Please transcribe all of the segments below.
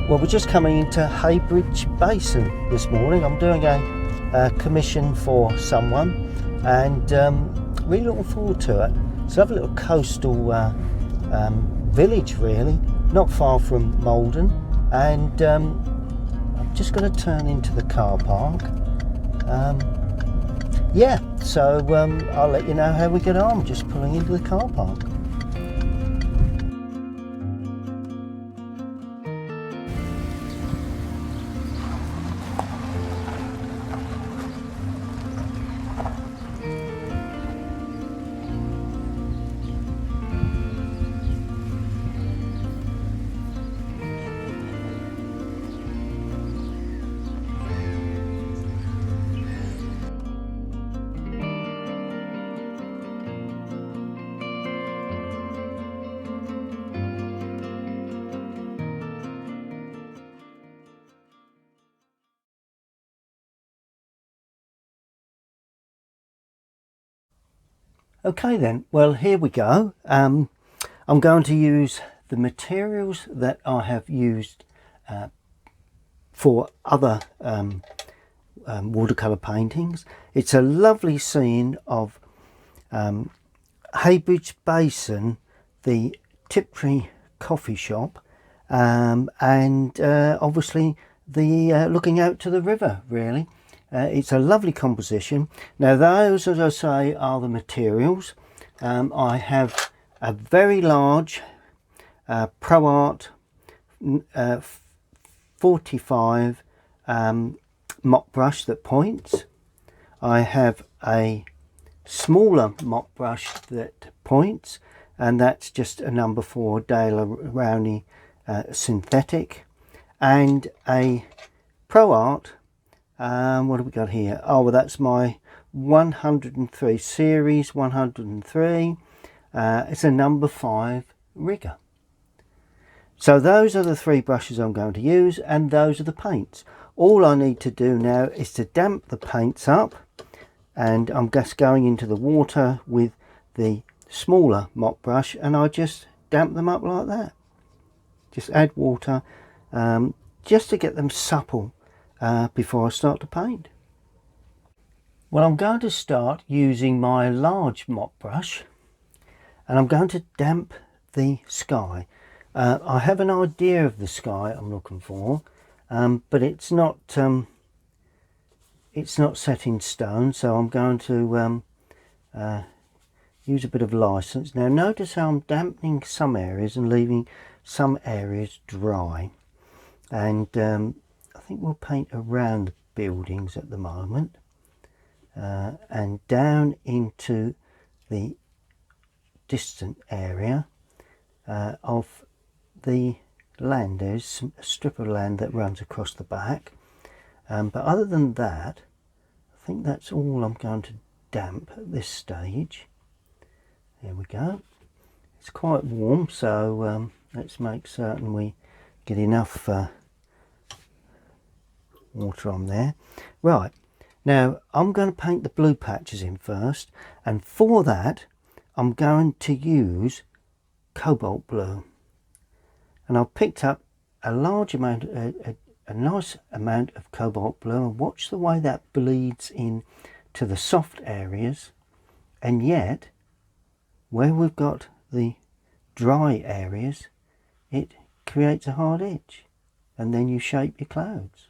Well, we're just coming into Heybridge Basin this morning. I'm doing a commission for someone and really looking forward to it. It's a lovely little coastal village, really, not far from Malden, and I'm just going to turn into the car park. Yeah, so I'll let you know how we get on, just pulling into the car park. Okay then, well, here we go. I'm going to use the materials that I have used for other watercolour paintings. It's a lovely scene of Heybridge Basin, the Tiptree coffee shop, and obviously the looking out to the river, really. It's a lovely composition. Now those, as I say, are the materials. I have a very large Pro Art 45 mop brush that points. I have a smaller mop brush that points, and that's just a number 4 Dale Rowney synthetic, and a Pro Art what have we got here? Oh, well, that's my 103 series 103. It's a number 5 rigger. So those are the 3 brushes I'm going to use, and those are the paints. All I need to do now is to damp the paints up, and I'm just going into the water with the smaller mop brush, and I just damp them up like that. Just add water just to get them supple before I start to paint. Well, I'm going to start using my large mop brush, and I'm going to damp the sky. I have an idea of the sky I'm looking for, but it's not set in stone, so I'm going to use a bit of license. Now notice how I'm dampening some areas and leaving some areas dry, and I think we'll paint around the buildings at the moment, and down into the distant area of the land. There's a strip of land that runs across the back, but other than that, I think that's all I'm going to damp at this stage. There we go. It's quite warm, so let's make certain we get enough water on there. Right, now I'm going to paint the blue patches in first, and for that I'm going to use cobalt blue, and I've picked up a large amount, a nice amount of cobalt blue, and watch the way that bleeds in to the soft areas, and yet where we've got the dry areas it creates a hard edge, and then you shape your clouds.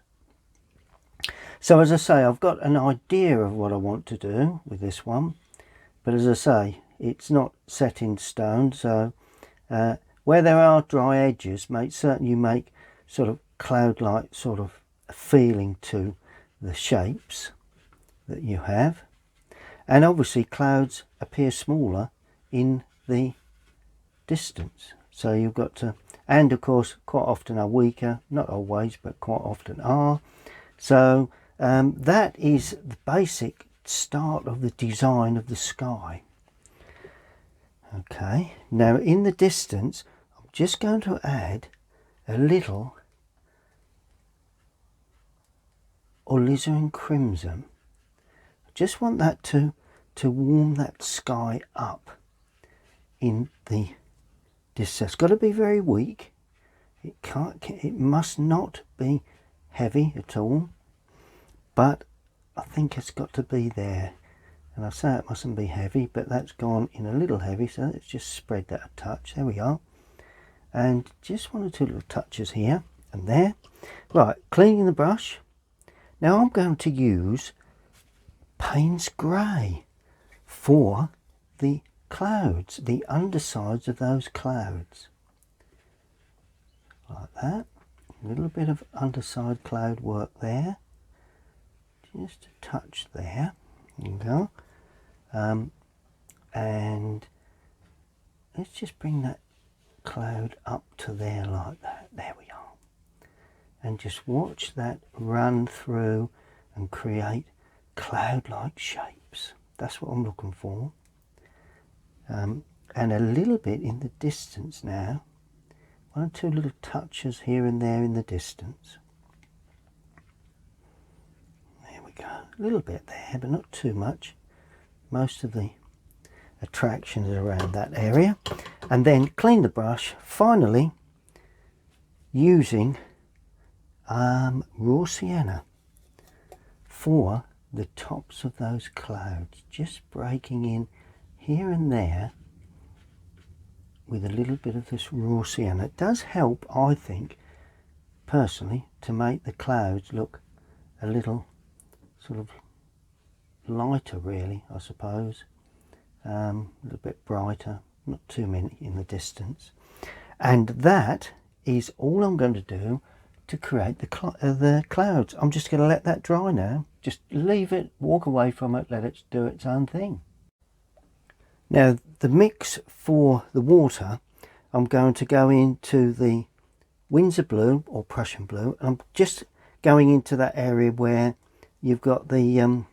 So as I say, I've got an idea of what I want to do with this one, but as I say, it's not set in stone, so where there are dry edges, make certain you make sort of cloud-like sort of a feeling to the shapes that you have. And obviously clouds appear smaller in the distance, so you've got to, and of course quite often are weaker, not always, but quite often are. So that is the basic start of the design of the sky. Okay, now in the distance I'm just going to add a little alizarin crimson. I just want that to warm that sky up in the distance. It's got to be very weak. it must not be heavy at all, but I think it's got to be there. And I say it mustn't be heavy, but that's gone in a little heavy, so let's just spread that a touch. There we are. And just one or two little touches here and there. Right, cleaning the brush. Now I'm going to use Payne's Grey for the clouds, the undersides of those clouds. Like that. A little bit of underside cloud work there. Just a touch there. There you go. And let's just bring that cloud up to there like that. There we are. And just watch that run through and create cloud-like shapes. That's what I'm looking for. And a little bit in the distance now. One or two little touches here and there in the distance. There we go. A little bit there, but not too much. Most of the attractions are around that area. And then clean the brush, finally using raw sienna for the tops of those clouds, just breaking in here and there with a little bit of this raw sienna. It does help, I think, personally, to make the clouds look a little sort of lighter, really, I suppose. A little bit brighter, not too many in the distance. And that is all I'm going to do to create the clouds. I'm just going to let that dry now. Just leave it, walk away from it, let it do its own thing. Now the mix for the water, I'm going to go into the Windsor blue or Prussian blue, and I'm just going into that area where you've got the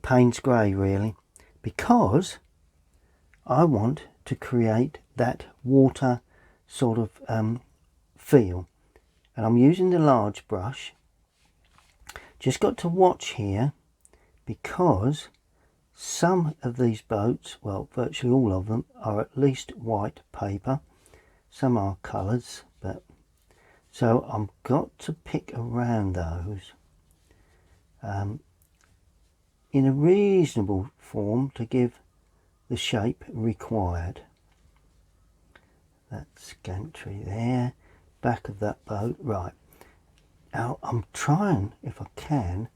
Payne's Grey, really, because I want to create that water sort of feel. And I'm using the large brush. Just got to watch here, because some of these boats, well, virtually all of them, are at least white paper. Some are colours, but so I've got to pick around those in a reasonable form to give the shape required. That's gantry there, back of that boat. Right, now I'm trying, if I can,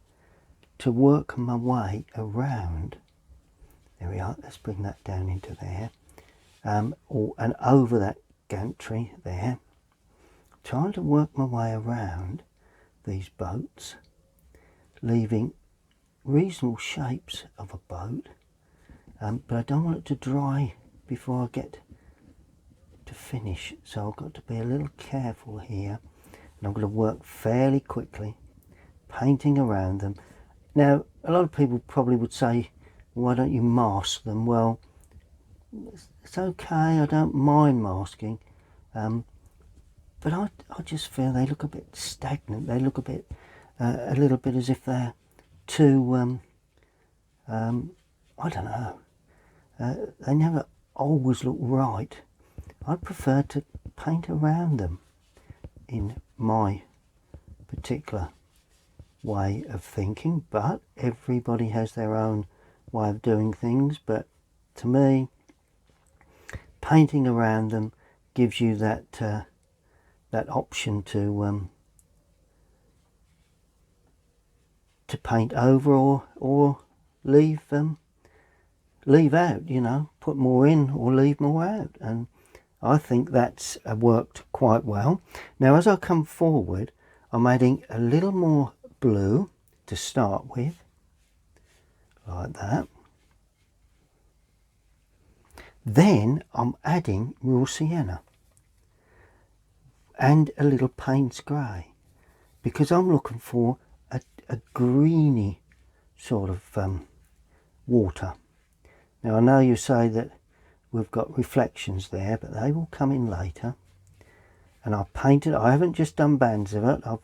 to work my way around. There we are. Let's bring that down into there, and over that gantry there. Trying to work my way around these boats, leaving reasonable shapes of a boat, but I don't want it to dry before I get to finish, so I've got to be a little careful here, and I'm going to work fairly quickly, painting around them. Now a lot of people probably would say, why don't you mask them? Well, it's okay, I don't mind masking, but I just feel they look a bit stagnant. They look a bit a little bit as if they're too I don't know, they never always look right. I prefer to paint around them in my particular way of thinking, but everybody has their own way of doing things. But to me, painting around them gives you that that option to paint over or leave out, you know, put more in or leave more out, and I think that's worked quite well. Now as I come forward, I'm adding a little more blue to start with, like that. Then I'm adding raw sienna and a little Payne's Grey, because I'm looking for a greeny sort of water. Now I know you say that we've got reflections there, but they will come in later. And I've painted, I haven't just done bands of it, I've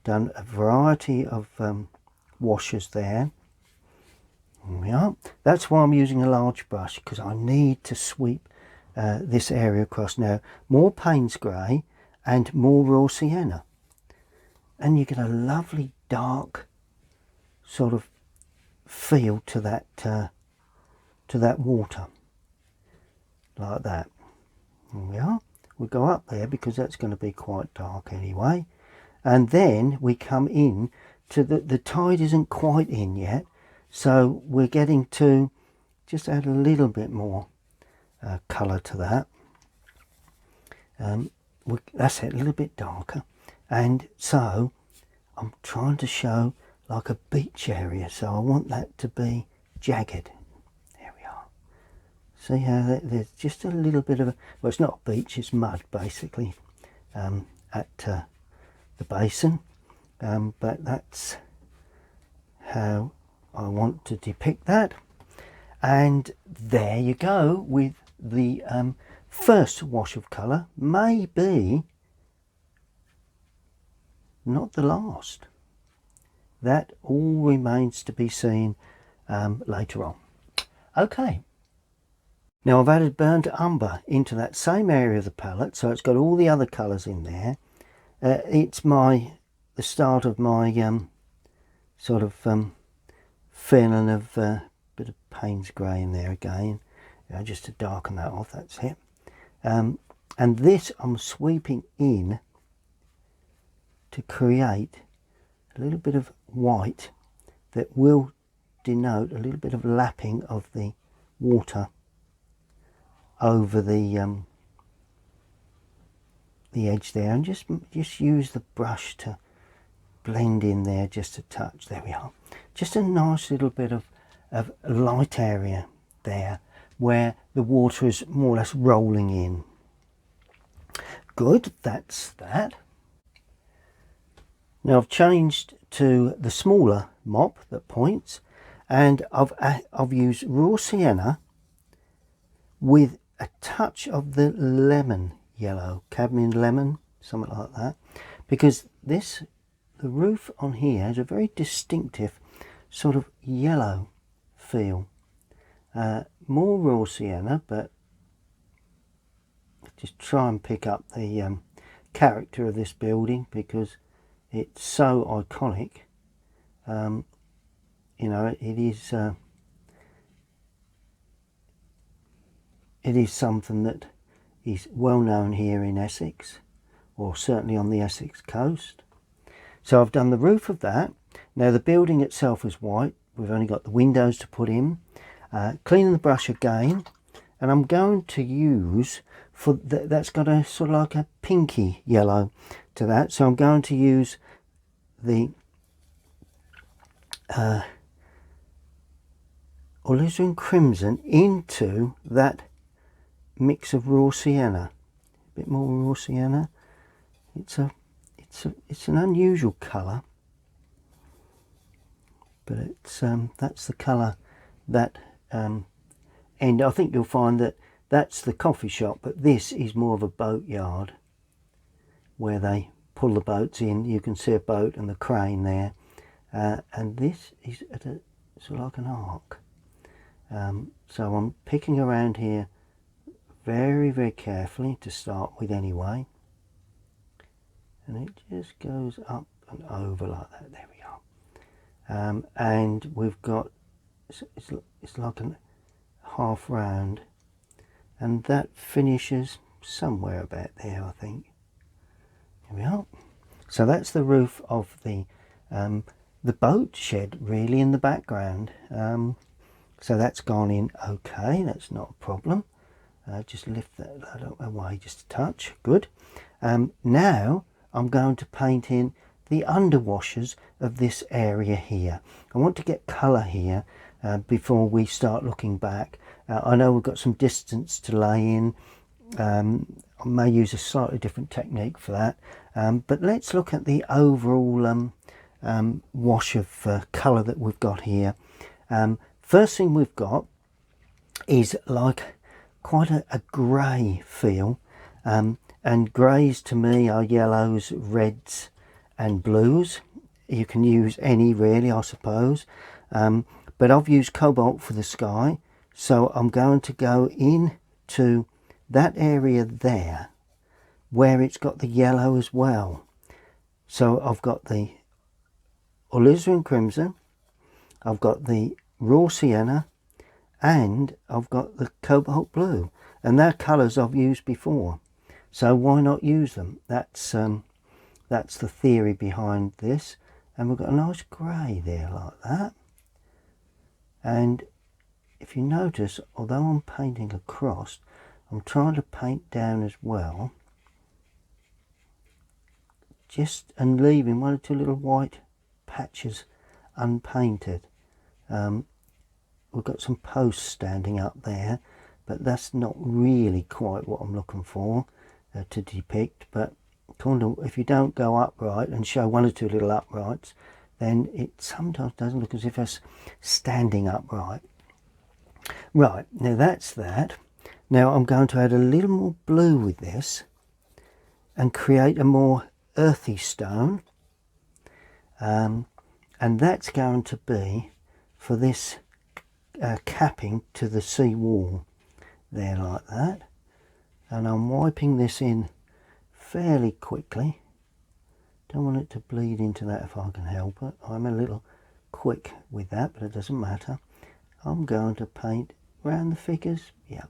done a variety of washes there. There we are. That's why I'm using a large brush, because I need to sweep this area across. Now more Payne's grey and more raw sienna, and you get a lovely dark sort of feel to that water, like that. There we are. We'll go up there because that's going to be quite dark anyway, and then we come in to the tide isn't quite in yet, so we're getting to just add a little bit more colour to that. That's it, a little bit darker, and so I'm trying to show like a beach area, so I want that to be jagged. There we are. See how there's just a little bit of a, well, it's not a beach, it's mud basically, at the basin, but that's how I want to depict that. And there you go with the first wash of colour, maybe not the last. That all remains to be seen later on. Okay, now I've added burnt umber into that same area of the palette, so it's got all the other colours in there. It's the start of my sort of feeling of bit of Payne's grey in there again, just to darken that off. That's it. And this I'm sweeping in to create a little bit of white that will denote a little bit of lapping of the water over the edge there, and just use the brush to blend in there just a touch. There we are. Just a nice little bit of light area there where the water is more or less rolling in. Good, that's that. Now I've changed to the smaller mop that points, and I've used raw sienna with a touch of the lemon yellow, cadmium lemon, something like that, because the roof on here has a very distinctive sort of yellow feel. More raw sienna, but just try and pick up the character of this building because it's so iconic. You know, it is something that is well known here in Essex, or certainly on the Essex coast. So I've done the roof of that. Now the building itself is white. We've only got the windows to put in. Cleaning the brush again, and I'm going to use, that's got a sort of like a pinky yellow to that, so I'm going to use the alizarin crimson into that mix of raw sienna. A bit more raw sienna. It's an unusual colour, but that's the colour that and I think you'll find that that's the coffee shop, but this is more of a boat yard where they pull the boats in. You can see a boat and the crane there, and this is at a sort of like an arc. So I'm picking around here very, very carefully to start with anyway, and it just goes up and over like that. There we are. And we've got, it's like a half round, and that finishes somewhere about there, I think. Here we are. So that's the roof of the boat shed really in the background. So that's gone in okay, that's not a problem. Just lift that away just a touch. Good. Now I'm going to paint in the underwashes of this area here. I want to get colour here before we start looking back. I know we've got some distance to lay in. I may use a slightly different technique for that, but let's look at the overall wash of colour that we've got here. First thing we've got is like quite a grey feel, and greys to me are yellows, reds and blues. You can use any really, I suppose, but I've used cobalt for the sky, so I'm going to go into that area there where it's got the yellow as well. So I've got the alizarin crimson, I've got the raw sienna, and I've got the cobalt blue, and they're colours I've used before, so why not use them? That's the theory behind this. And we've got a nice grey there like that. And if you notice, although I'm painting across, I'm trying to paint down as well, just and leaving one or two little white patches unpainted. We've got some posts standing up there, but that's not really quite what I'm looking for to depict. But kind of, if you don't go upright and show one or two little uprights, then it sometimes doesn't look as if it's standing upright. Right, now that's that. Now I'm going to add a little more blue with this and create a more earthy stone, and that's going to be for this capping to the sea wall there like that. And I'm wiping this in fairly quickly. Don't want it to bleed into that if I can help it. I'm a little quick with that, but it doesn't matter. I'm going to paint around the figures. Yep,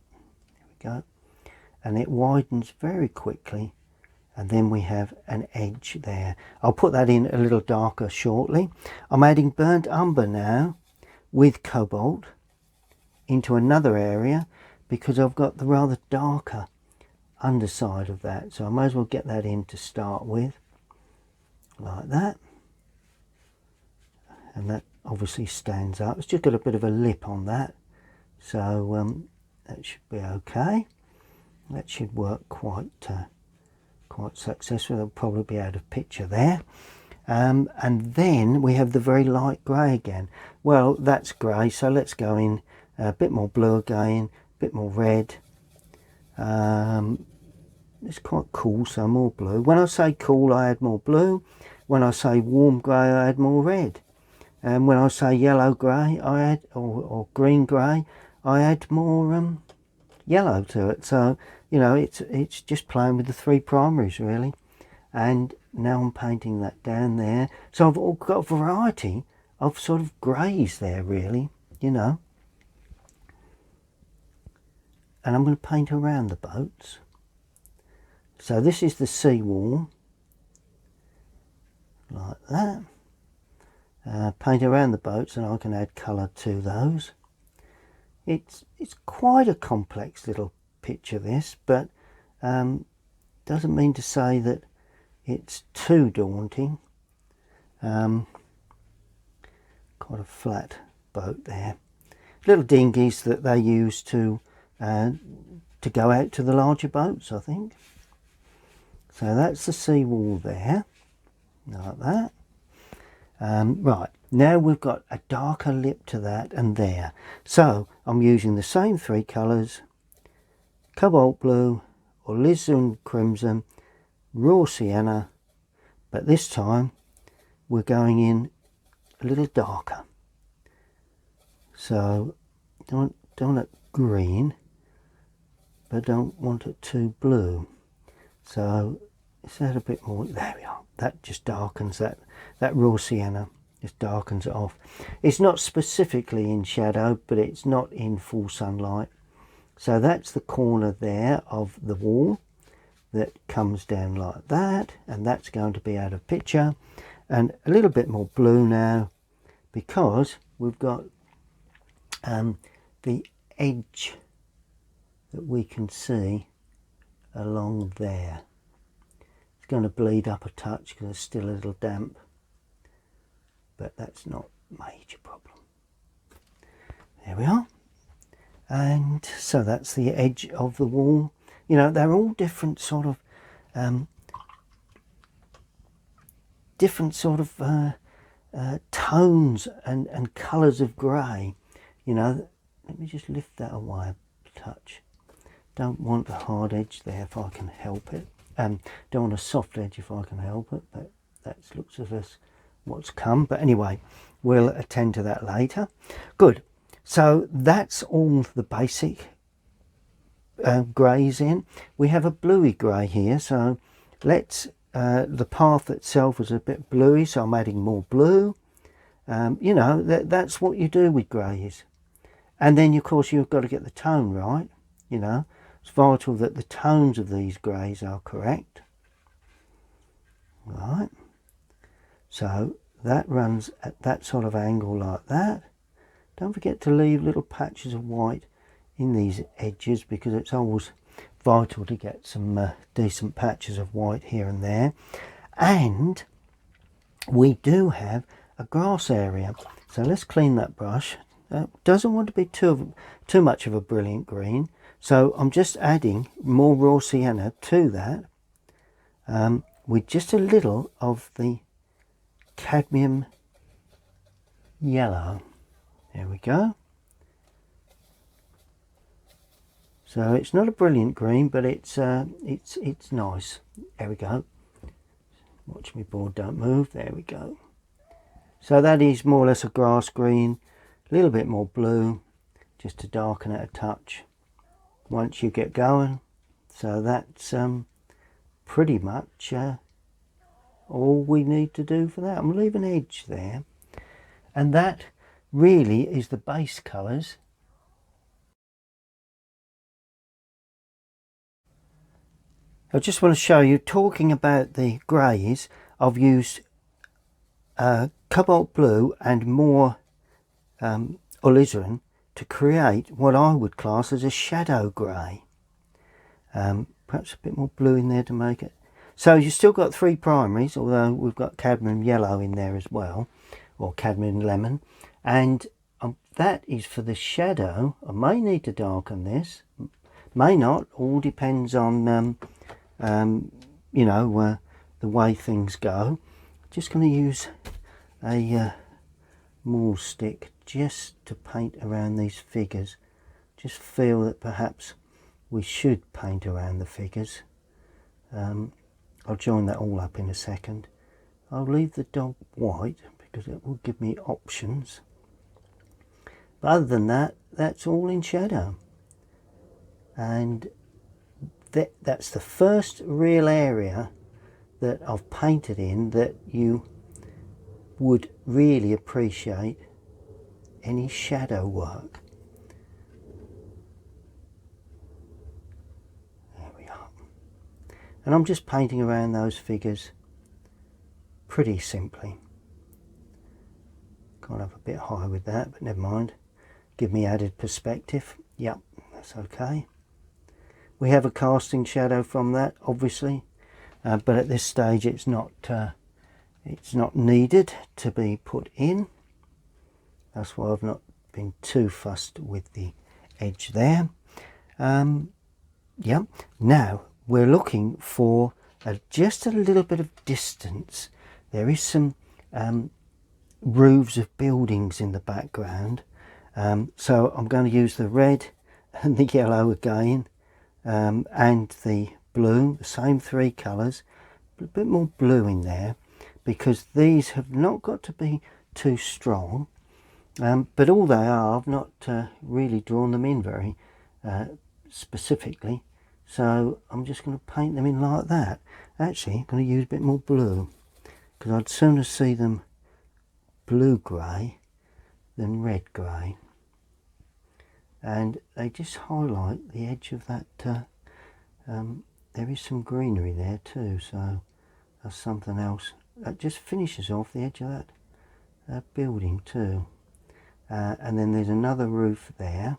there we go. And it widens very quickly, and then we have an edge there. I'll put that in a little darker shortly. I'm adding burnt umber now with cobalt into another area because I've got the rather darker underside of that, so I might as well get that in to start with like that. And that obviously stands up. It's just got a bit of a lip on that, so that should be okay. That should work quite successful. It'll probably be out of picture there. And then we have the very light grey again. Well, that's grey, so let's go in a bit more blue again, a bit more red. It's quite cool, so more blue. When I say cool, I add more blue. When I say warm grey, I add more red. And when I say yellow grey, I add, or green grey, I add more yellow to it. So, you know, it's just playing with the three primaries really. And now I'm painting that down there. So I've all got a variety of sort of greys there really, you know. And I'm going to paint around the boats. So this is the seawall, like that. Paint around the boats, and I can add colour to those. It's quite a complex little picture this, but doesn't mean to say that it's too daunting. Quite a flat boat there. Little dinghies that they use to go out to the larger boats, I think. So that's the seawall there, like that. Right, now we've got a darker lip to that and there. So I'm using the same three colours: cobalt blue, alizarin crimson, raw sienna, but this time we're going in a little darker. So don't want it green, but don't want it too blue. So is that a bit more? There we are. That just darkens that raw sienna, just darkens it off. It's not specifically in shadow, but it's not in full sunlight. So that's the corner there of the wall that comes down like that, and that's going to be out of picture. And a little bit more blue now, because we've got the edge that we can see along there. It's going to bleed up a touch because it's still a little damp, but that's not a major problem. There we are. And so that's the edge of the wall. You know, they're all different sort of tones and colours of grey. You know, let me just lift that away a touch. Don't want a hard edge there if I can help it. Don't want a soft edge if I can help it, but that looks as if what's come. But anyway, we'll attend to that later. Good. So that's all the basic greys in. We have a bluey grey here, so let's the path itself is a bit bluey, so I'm adding more blue. You know, that's what you do with greys. And then of course you've got to get the tone right. You know, it's vital that the tones of these greys are correct. Right, so that runs at that sort of angle like that. Don't forget to leave little patches of white in these edges, because it's always vital to get some decent patches of white here and there. And we do have a grass area, so let's clean that brush. Doesn't want to be too much of a brilliant green, so I'm just adding more raw sienna to that with just a little of the cadmium yellow. There we go. So it's not a brilliant green, but it's nice. There we go. Watch me board don't move. There we go. So that is more or less a grass green, a little bit more blue, just to darken it a touch once you get going. So that's pretty much all we need to do for that. I'm leaving an edge there, and that really is the base colours. I just want to show you, talking about the greys, I've used cobalt blue and more alizarin to create what I would class as a shadow grey. Perhaps a bit more blue in there to make it. So you've still got three primaries, although we've got cadmium yellow in there as well, or cadmium lemon. And that is for the shadow. I may need to darken this, may not, all depends on you know, the way things go. Just going to use a maul stick just to paint around these figures. Just feel that perhaps we should paint around the figures. I'll join that all up in a second. I'll leave the dog white because it will give me options. But other than that, that's all in shadow. And that's the first real area that I've painted in that you would really appreciate any shadow work. There we are. And I'm just painting around those figures pretty simply. Got up a bit high with that, but never mind. Give me added perspective. Yep, that's okay. We have a casting shadow from that, obviously, but at this stage it's not needed to be put in. That's why I've not been too fussed with the edge there. Yeah. Now we're looking for just a little bit of distance. There is some roofs of buildings in the background, so I'm going to use the red and the yellow again. And the blue, the same three colours, but a bit more blue in there, because these have not got to be too strong, but all they are, I've not really drawn them in very specifically, so I'm just going to paint them in like that. Actually, I'm going to use a bit more blue, because I'd sooner see them blue grey than red grey. And they just highlight the edge of that. There is some greenery there too, so that's something else. That just finishes off the edge of that building too. And then there's another roof there.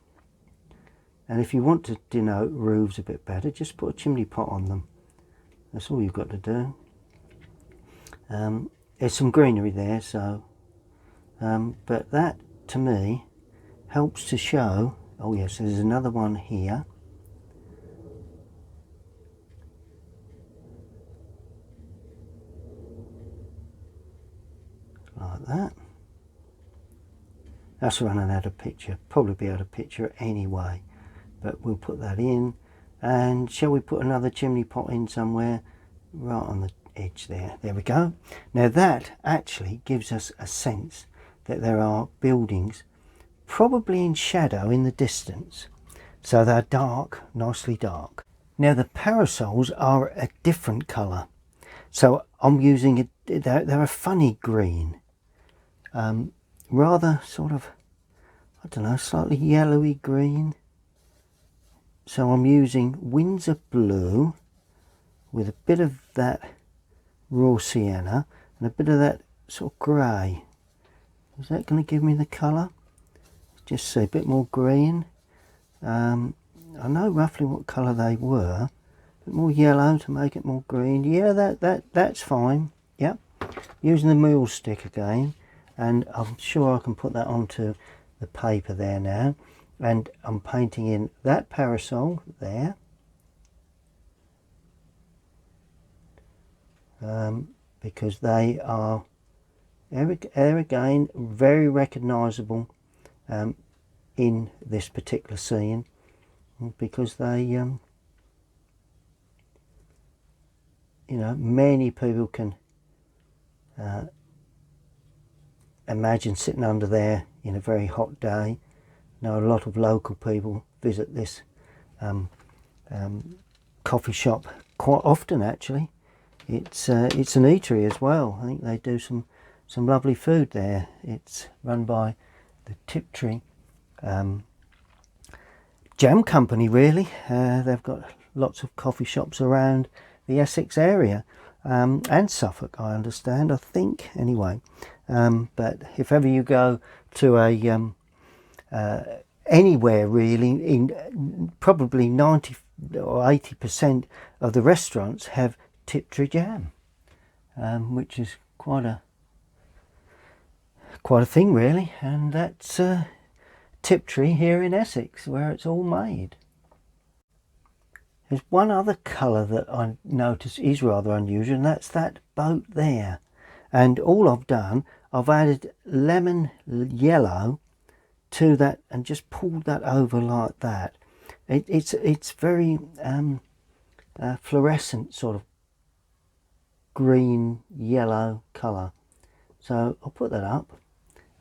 And if you want to denote roofs a bit better, just put a chimney pot on them. That's all you've got to do. There's some greenery there, so but that to me helps to show. Oh yes, there's another one here. Like that. That's running out of picture. Probably be out of picture anyway. But we'll put that in. And shall we put another chimney pot in somewhere? Right on the edge there. There we go. Now that actually gives us a sense that there are buildings probably in shadow in the distance. So they're dark, nicely dark. Now the parasols are a different colour. So I'm using they're a funny green. Rather sort of, I don't know, slightly yellowy green. So I'm using Windsor blue with a bit of that raw sienna and a bit of that sort of grey. Is that going to give me the colour? Just see a bit more green. I know roughly what colour they were. A bit more yellow to make it more green. Yeah, that's fine. Yep. Using the mule stick again, and I'm sure I can put that onto the paper there now. And I'm painting in that parasol there. Because they are, there again, very recognisable in this particular scene, because they, you know, many people can imagine sitting under there in a very hot day. Now, a lot of local people visit this coffee shop quite often. Actually, it's an eatery as well. I think they do some lovely food there. It's run by the Tiptree Jam Company, really. They've got lots of coffee shops around the Essex area, and Suffolk, I understand, I think, anyway. But if ever you go to a anywhere really, in probably 90 or 80% of the restaurants have Tiptree jam, which is quite a thing really, and that's Tiptree here in Essex, where it's all made. There's one other colour that I notice is rather unusual, and that's that boat there. And all I've done, I've added lemon yellow to that and just pulled that over like that. It's very fluorescent sort of green yellow colour. So I'll put that up.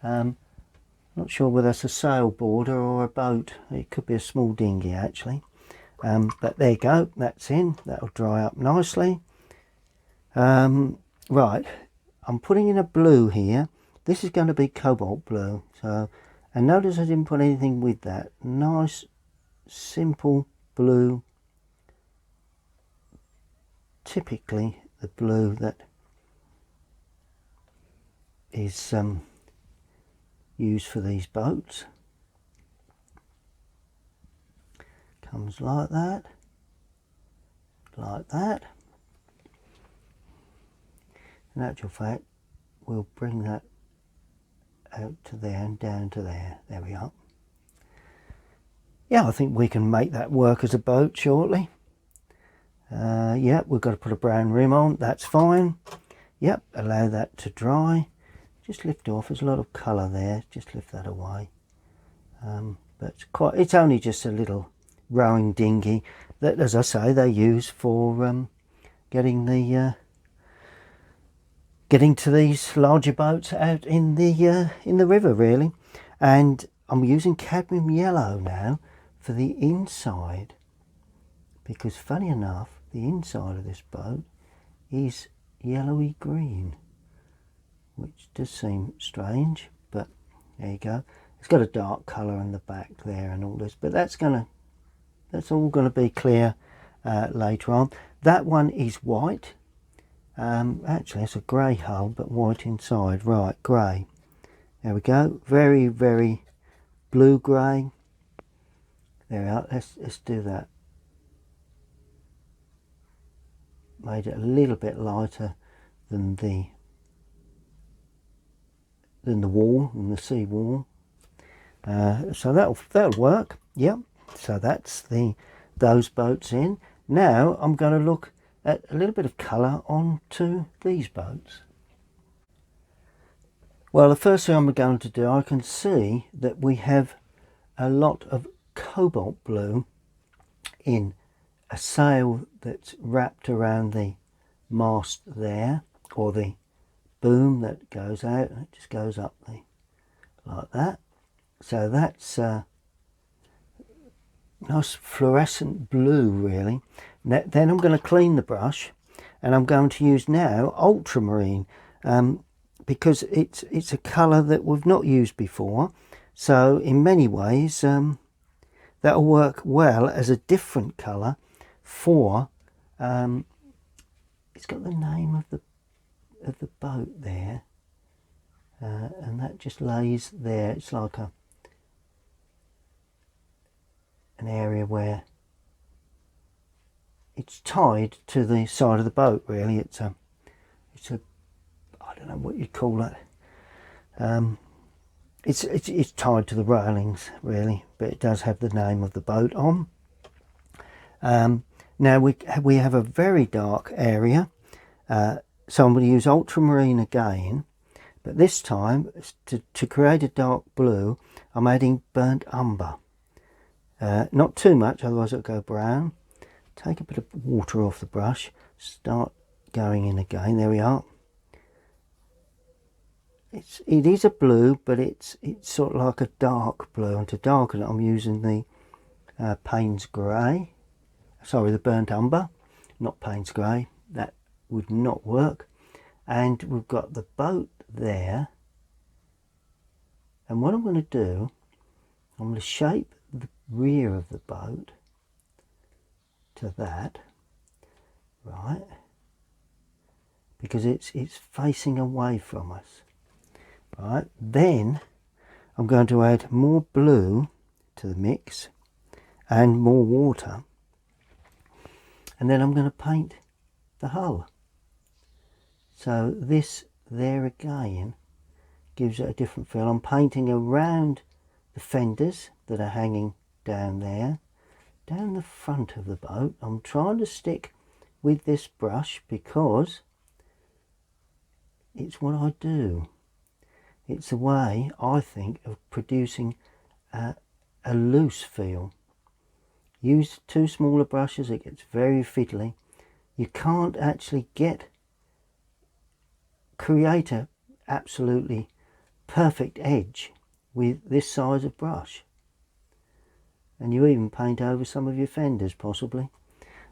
Not sure whether it's a sailboarder or a boat. It could be a small dinghy actually. But there you go, that's in. That'll dry up nicely. Right, I'm putting in a blue here. This is going to be cobalt blue. So, and notice I didn't put anything with that. Nice, simple blue. Typically the blue that is used for these boats. Comes like that, like that. In actual fact, we'll bring that out to there and down to there. There we are. Yeah, I think we can make that work as a boat shortly. Yeah, we've got to put a brown rim on. That's fine. Yep, allow that to dry. Just lift off. There's a lot of colour there. Just lift that away. But it's only just a little rowing dinghy that, as I say, they use for getting to these larger boats out in the river, really. And I'm using cadmium yellow now for the inside, because funny enough, the inside of this boat is yellowy green, which does seem strange, but there you go. It's got a dark colour in the back there and all this, but that's all going to be clear later on. That one is white. Actually, it's a grey hull, but white inside. Right, grey. There we go. Very, very blue grey. There we are. Let's do that. Made it a little bit lighter than the wall, than the sea wall. So that'll work. Yep. So that's those boats in. Now I'm going to look at a little bit of colour onto these boats. Well, the first thing I'm going to do, I can see that we have a lot of cobalt blue in a sail that's wrapped around the mast there, or the boom that goes out, and it just goes up like that. So that's nice fluorescent blue really. Then I'm going to clean the brush, and I'm going to use now ultramarine, because it's a colour that we've not used before, so in many ways that'll work well as a different colour for it's got the name of the boat there, and that just lays there. It's like an area where it's tied to the side of the boat really. It's a I don't know what you'd call it. It's tied to the railings really, but it does have the name of the boat on. Now we have a very dark area, so I'm going to use ultramarine again, but this time to create a dark blue I'm adding burnt umber. Not too much, otherwise it'll go brown. Take a bit of water off the brush, start going in again. There we are. It is a blue, but it's sort of like a dark blue, and to darken it I'm using the Payne's Grey. Sorry, the burnt umber, not Payne's Grey. That would not work. And we've got the boat there. And what I'm going to do, I'm going to shape the rear of the boat to that, right, because it's facing away from us, right. Then I'm going to add more blue to the mix and more water, and then I'm going to paint the hull. So this there again gives it a different feel. I'm painting around the fenders that are hanging down there, down the front of the boat. I'm trying to stick with this brush because it's what I do. It's a way, I think, of producing a loose feel. Use too smaller brushes, it gets very fiddly. You can't actually create a absolutely perfect edge with this size of brush. And you even paint over some of your fenders possibly.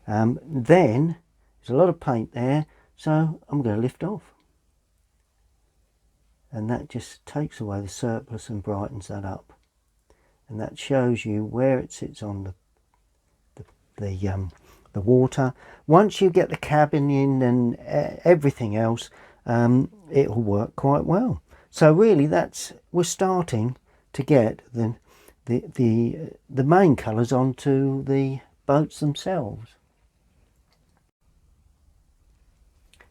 Then there's a lot of paint there, so I'm going to lift off, and that just takes away the surplus and brightens that up, and that shows you where it sits on the water. Once you get the cabin in and everything else, it'll work quite well. So really we're starting to get the main colours onto the boats themselves.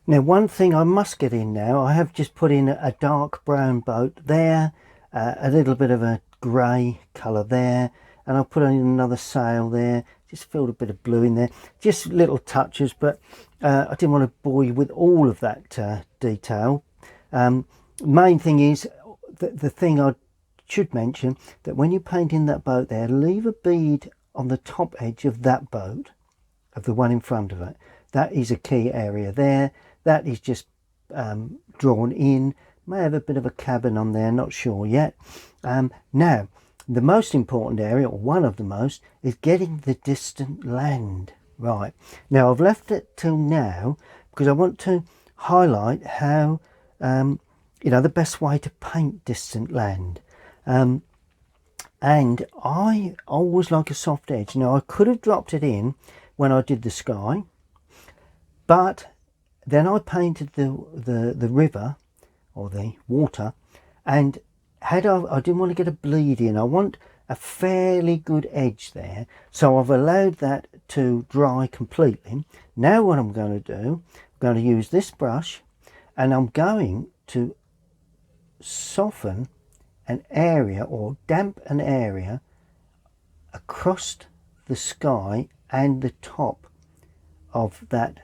Now, one thing I must get in now, I have just put in a dark brown boat there, a little bit of a grey colour there, and I'll put in another sail there, just filled a bit of blue in there, just little touches, but I didn't want to bore you with all of that detail. Main thing is, the thing I should mention, that when you paint in that boat there, leave a bead on the top edge of that boat, of the one in front of it. That is a key area there. That is just drawn in. May have a bit of a cabin on there, not sure yet. Now, the most important area, or one of the most, is getting the distant land right. Now, I've left it till now because I want to highlight how, the best way to paint distant land. And I always like a soft edge. Now, I could have dropped it in when I did the sky, but then I painted the river or the water, and I didn't want to get a bleed in. I want a fairly good edge there, so I've allowed that to dry completely. Now what I'm going to do, I'm going to use this brush, and I'm going to soften an area or damp an area across the sky and the top of that.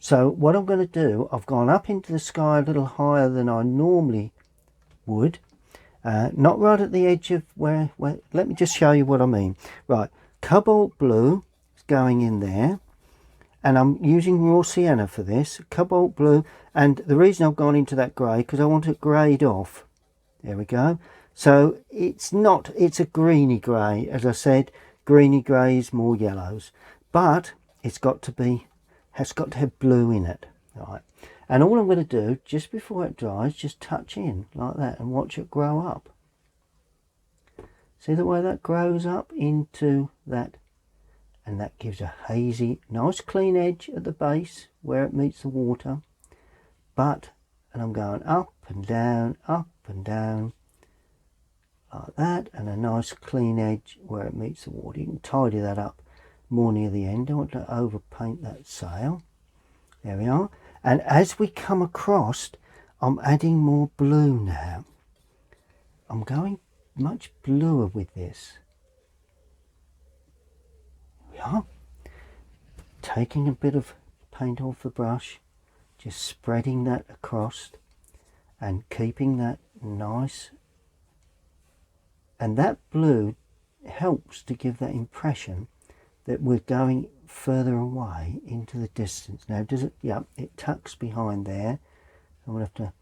So what I'm going to do, I've gone up into the sky a little higher than I normally would, not right at the edge of where let me just show you what I mean. Right, cobalt blue is going in there, and I'm using raw sienna for this, cobalt blue, and the reason I've gone into that grey, because I want it greyed off. There we go. So it's not, it's a greeny grey. As I said, greeny greys, more yellows, but it's got to have blue in it. Right. And all I'm going to do just before it dries, just touch in like that and watch it grow up. See the way that grows up into that, and that gives a hazy, nice clean edge at the base where it meets the water. And I'm going up and down like that, and a nice clean edge where it meets the water. You can tidy that up more near the end. Don't want to overpaint that sail. There we are. And as we come across, I'm adding more blue now. I'm going much bluer with this. There we are. Taking a bit of paint off the brush, just spreading that across and keeping that nice. And that blue helps to give that impression that we're going further away into the distance. Now does it? Yeah, it tucks behind there. I'm going to have to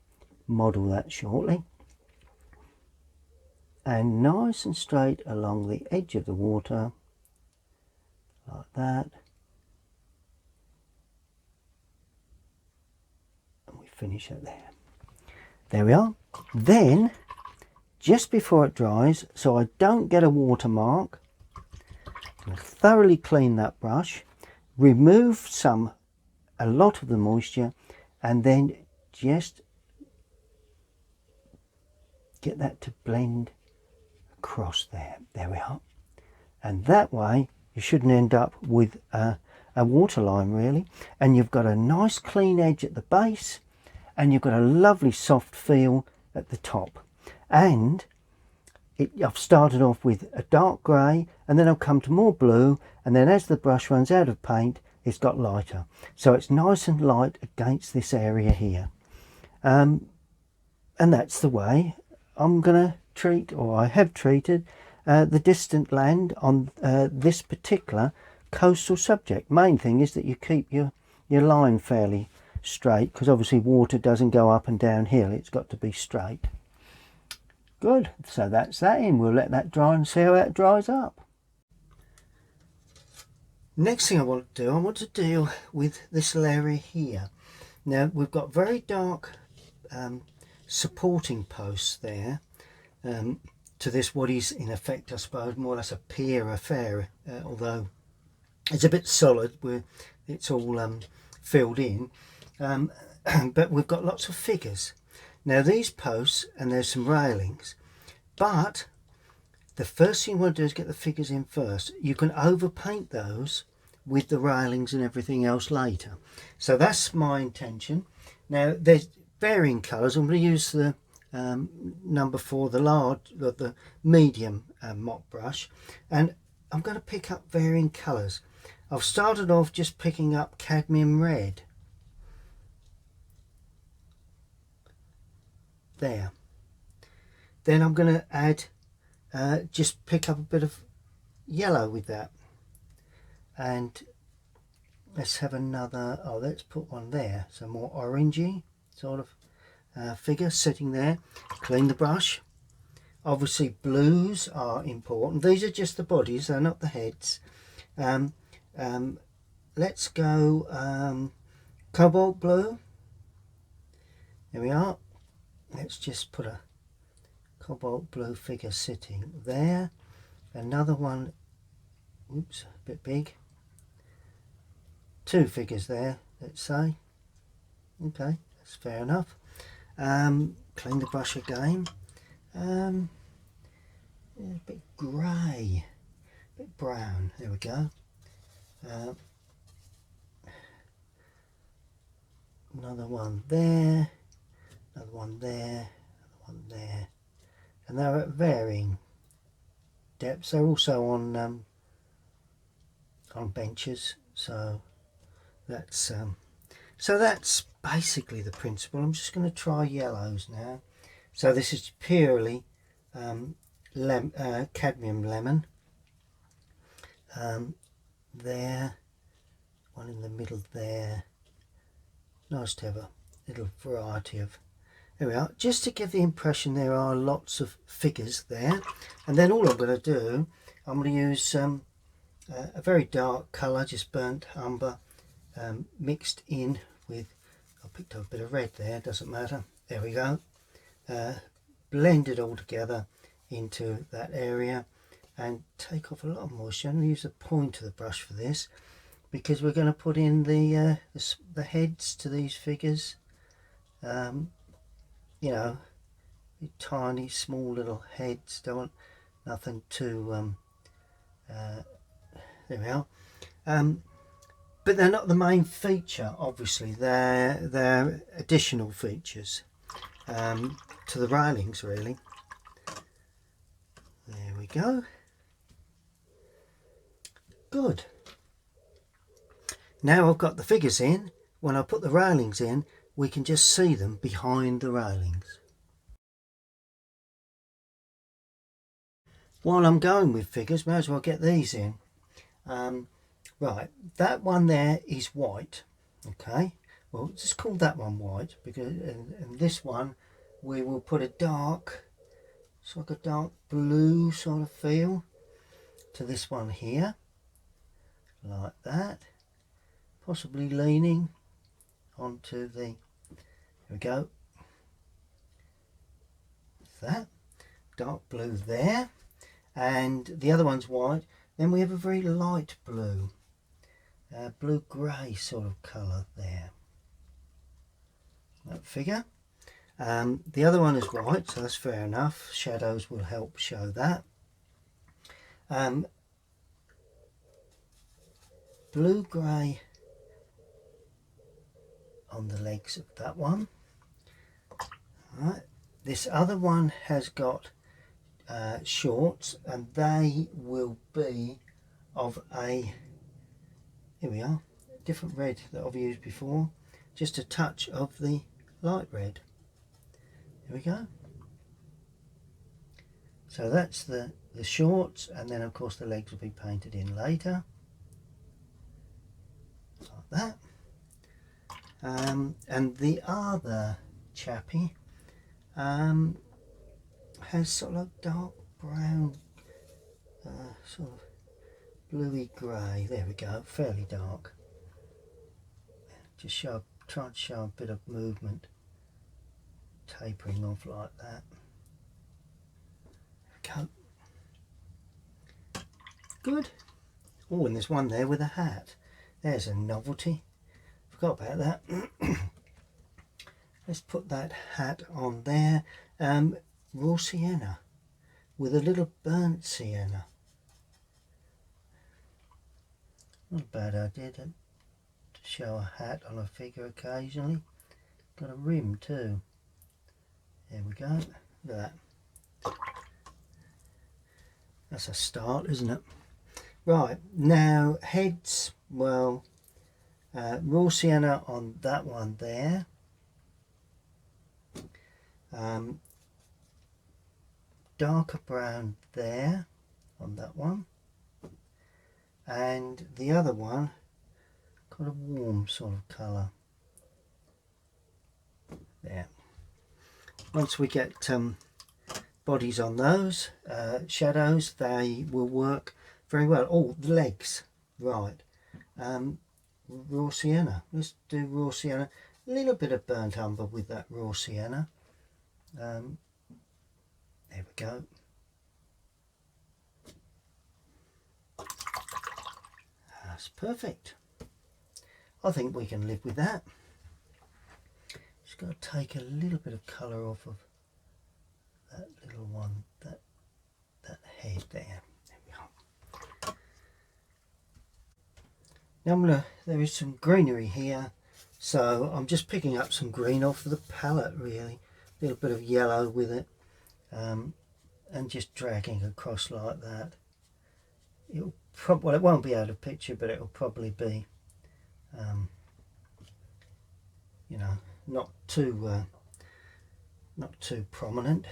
model that shortly. And nice and straight along the edge of the water, like that. And we finish it there. There we are. Then, just before it dries, so I don't get a watermark, I'm going to thoroughly clean that brush, remove a lot of the moisture, and then just get that to blend across there. There we are. And that way you shouldn't end up with a waterline really, and you've got a nice clean edge at the base, and you've got a lovely soft feel at the top. And I've started off with a dark grey, and then I've come to more blue, and then as the brush runs out of paint, it's got lighter. So it's nice and light against this area here. And that's the way I'm going to treat, or I have treated, the distant land on this particular coastal subject. Main thing is that you keep your line fairly straight, because obviously water doesn't go up and down hill, it's got to be straight. Good, so that's that in. We'll let that dry and see how that dries up. Next thing I want to do, I want to deal with this little area here. Now we've got very dark supporting posts there to this, what is in effect I suppose more or less a pier affair, although it's a bit solid where it's all filled in, but we've got lots of figures. Now these posts, and there's some railings, but the first thing you want to do is get the figures in first. You can overpaint those with the railings and everything else later. So that's my intention. Now there's varying colours. I'm going to use the number 4, the medium mop brush, and I'm going to pick up varying colours. I've started off just picking up cadmium red. There. Then I'm going to add, just pick up a bit of yellow with that. And let's have another, let's put one there. So more orangey sort of figure sitting there. Clean the brush. Obviously blues are important. These are just the bodies, they're not the heads. Let's go cobalt blue. There we are. Let's just put a cobalt blue figure sitting there. Another one, oops, a bit big. 2 figures there, let's say. Okay, that's fair enough. Clean the brush again. A bit grey, a bit brown, there we go. Another one there. Another one there, another one there, and they're at varying depths. They're also on benches, so that's basically the principle. I'm just going to try yellows now. So this is purely cadmium lemon. There, one in the middle there. Nice to have a little variety of. There we are, just to give the impression there are lots of figures there. And then all I'm going to do, I'm going to use a very dark colour, just burnt umber, mixed in with, I picked up a bit of red there, doesn't matter, there we go, blend it all together into that area and take off a lot of moisture. I'm going to use the point of the brush for this because we're going to put in the heads to these figures. You know, tiny small little heads, don't want nothing too there we are. But they're not the main feature, obviously. They're additional features to the railings, really. There we go. Good. Now I've got the figures in. When I put the railings in, we can just see them behind the railings. While I'm going with figures, may as well get these in. Right, that one there is white. Okay, well, just call that one white because and this one we will put a dark, it's like a dark blue sort of feel to this one here, like that, possibly leaning onto the, here we go, that dark blue there, and the other one's white. Then we have a very light blue, blue grey sort of colour there, that figure. The other one is white, so that's fair enough, shadows will help show that. Blue grey on the legs of that one. Right. This other one has got shorts, and they will be of a, here we are, different red that I've used before, just a touch of the light red. Here we go. So that's the shorts, and then of course the legs will be painted in later, like that. And the other chappie has sort of dark brown, sort of bluey grey. There we go, fairly dark. Just try to show a bit of movement, tapering off like that. There we go. Good. Oh, and there's one there with a hat. There's a novelty. Forgot about that. Let's put that hat on there. Raw sienna with a little burnt sienna. Not a bad idea to show a hat on a figure occasionally. Got a rim too. There we go. Look at that. That's a start, isn't it? Right, now heads, well, raw sienna on that one there. Darker brown there on that one, and the other one got a warm sort of colour there. Once we get bodies on those shadows, they will work very well. Oh, the legs, right. Raw sienna, let's do raw sienna, a little bit of burnt umber with that raw sienna. There we go. That's perfect. I think we can live with that. Just got to take a little bit of colour off of that little one, that head there. There we are. Now there is some greenery here, so I'm just picking up some green off of the palette, really. A little bit of yellow with it. And just dragging across like that. It'll well, it won't be out of picture, but it'll probably be, you know, not too prominent.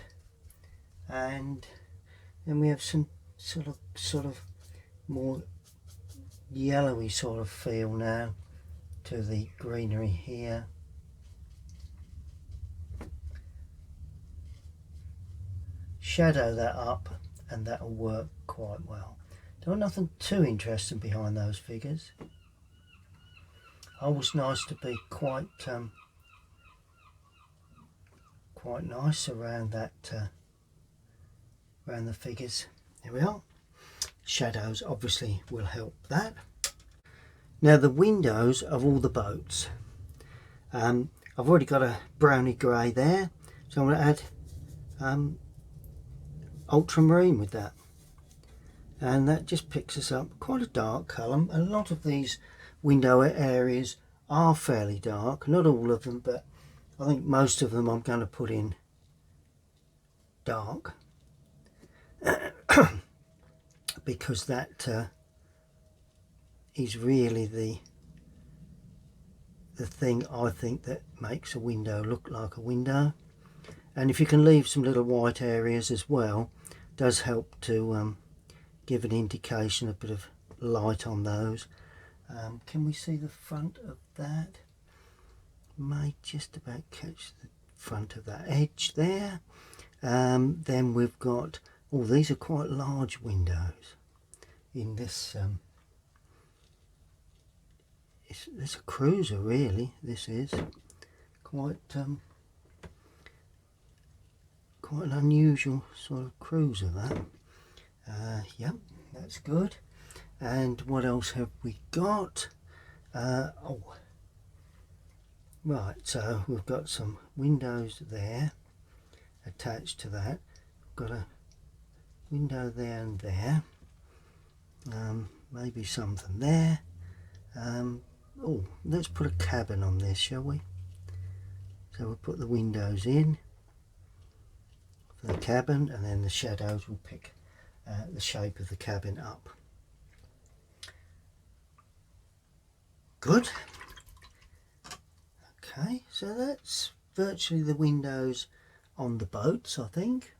And then we have some sort of more yellowy sort of feel now to the greenery here. shadow that up and that'll work quite well. Don't nothing too interesting behind those figures. Always nice to be quite nice around that around the figures. There we are. Shadows obviously will help that. Now the windows of all the boats. I've already got a browny grey there, so I'm going to add ultramarine with that, and that just picks us up quite a dark colour. A lot of these window areas are fairly dark, not all of them, but I think most of them I'm going to put in dark because that is really the thing I think that makes a window look like a window. And if you can leave some little white areas as well, does help to give an indication, a bit of light on those. Can we see the front of that? May just about catch the front of that edge there. Then we've got, oh, these are quite large windows in this. It's a cruiser really. This is quite quite an unusual sort of cruiser, that. Yep, that's good. And what else have we got? Oh, right, so we've got some windows there attached to that. We've got a window there and there. Maybe something there. Oh, let's put a cabin on this, shall we? So we'll put the windows in for the cabin, and then the shadows will pick the shape of the cabin up. Good. Okay, so that's virtually the windows on the boats, I think.